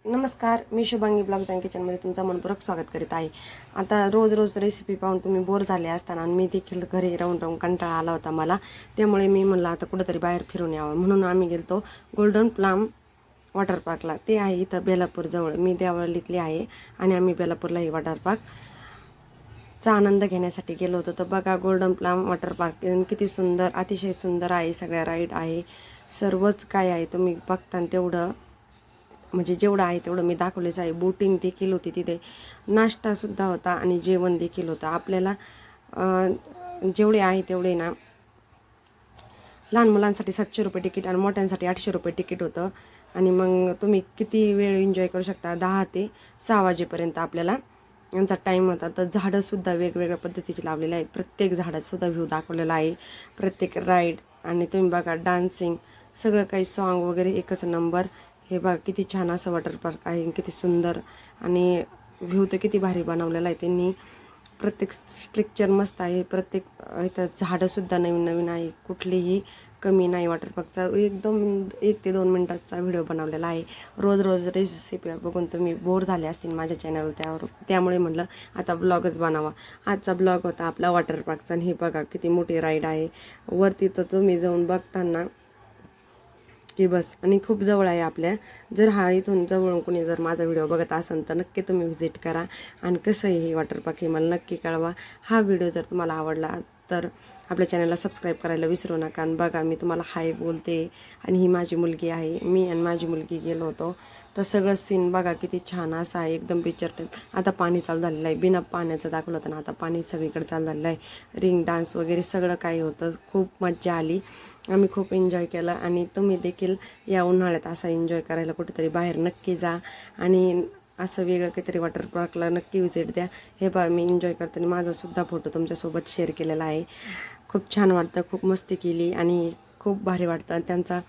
नमस्कार, मी Shubhangi blogs and किचनमध्ये तुमचं मनपूर्वक स्वागत करीत आहे. आता रोज रेसिपी पाहून तुम्ही बोर झाले असताना आणि मी देखील घरी राहून कंटाळा आला होता मला. त्यामुळे मी म्हणलं आता कुठंतरी बाहेर फिरून यावं, म्हणून आम्ही गेलो गोल्डन प्लम वॉटर पार्कला. ते आहे इथं बेलापूरजवळ. मी देवळीतली आहे आणि आम्ही बेलापूरला ही वॉटर पार्कचा आनंद घेण्यासाठी गेलो होतो. तर बघा, गोल्डन प्लम वॉटर पार्क किती सुंदर, अतिशय सुंदर आहे. सगळ्या राईड आहे, सर्वच काय आहे तुम्ही बघता तेवढं, म्हणजे जेवढं आहे तेवढं मी दाखवलेच आहे. बोटिंग देखील होती तिथे, नाश्तासुद्धा होता आणि जेवण देखील होतं. आपल्याला जेवढे आहे तेवढे ना, लहान मुलांसाठी 700 रुपये तिकीट आणि मोठ्यांसाठी 800 रुपये तिकीट होतं. आणि मग तुम्ही किती वेळ एन्जॉय करू शकता. 10 ते 6 वाजेपर्यंत आपल्याला यांचा टाईम होता. तर झाडंसुद्धा वेगवेगळ्या पद्धतीची लावलेली आहे. प्रत्येक झाडातसुद्धा व्ह्यू दाखवलेला आहे, प्रत्येक राईड. आणि तुम्ही बघा, डान्सिंग, सगळं काही सॉन्ग वगैरे एकच नंबर. हे बघा किती छान असं वॉटर पार्क आहे, किती सुंदर. आणि व्ह्यू तर किती भारी बनवलेला आहे त्यांनी. प्रत्येक स्ट्रक्चर मस्त आहे. प्रत्येक इथं झाडंसुद्धा नवीन नवीन आहे, कुठलीही कमी नाही. वॉटर पार्कचा एकदम 1 ते 2 मिनटाचा व्हिडिओ बनवलेला आहे. रोज रेसिपी बघून तुम्ही बोर झाले असतील माझ्या चॅनलवर, त्यामुळे म्हटलं आता ब्लॉगच बनावा. आजचा ब्लॉग होता आपला वॉटर पार्कचा. आणि हे बघा किती मोठी राईड आहे वरती. तर तुम्ही जाऊन बघताना की बस. आणि खूप जवळ आहे आपल्या. जर इथून जवळून कोणी जर माझा व्हिडिओ बघत असेल तर नक्की तुम्ही व्हिजिट करा. आणि कसं आहे हे वॉटर पार्क हे मला नक्की कळवा. हा व्हिडिओ जर तुम्हाला आवडला तर आपल्या चॅनलला सबस्क्राईब करायला विसरू नका. आणि बघा, मी तुम्हाला हाय बोलते आणि ही माझी मुलगी आहे. मी आणि माझी मुलगी गेलो होतो. तर सगळं सीन बघा किती छान असं आहे, एकदम पिक्चर टाईप. आता पाणी चालू झालेलं आहे, बिना पाण्याचं दाखवलं होतं ना, आता पाणी सगळीकडे चालू झालेलं आहे. रिंग डान्स वगैरे सगळं काही होतं. खूप मजा आली, आम्ही खूप एन्जॉय केलं. आणि तुम्ही देखील या उन्हाळ्यात असा एन्जॉय करायला कुठेतरी बाहेर नक्की जा. आणि असं वेगळं काहीतरी वॉटर पार्कला नक्की व्हिजिट द्या. हे बघा, मी एन्जॉय करताना माझासुद्धा फोटो तुमच्यासोबत शेअर केलेला आहे. खूप छान वाटतं, खूप मस्ती केली आणि खूप भारी वाटतं. त्यांचा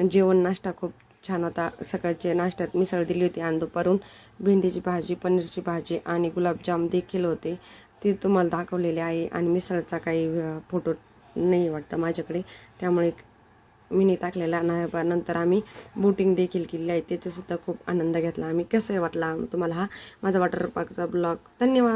जेवण नाश्ता खूप छान होता. सकाळच्या नाश्त्यात मिसळ दिली होती आणि दुपारून भेंडीची भाजी, पनीरची भाजी आणि गुलाबजाम देखील होते. ते तुम्हाला दाखवलेले आहे. आणि मिसळचा काही फोटो नाही वाटतं माझ्याकडे, त्यामुळे मी टाकलेला नाही. नंतर आम्ही बोटिंग देखील केली आहे, त्याचासुद्धा खूप आनंद घेतला आम्ही. कसं वाटला तुम्हाला हा माझा वॉटर पार्कचा ब्लॉग. धन्यवाद.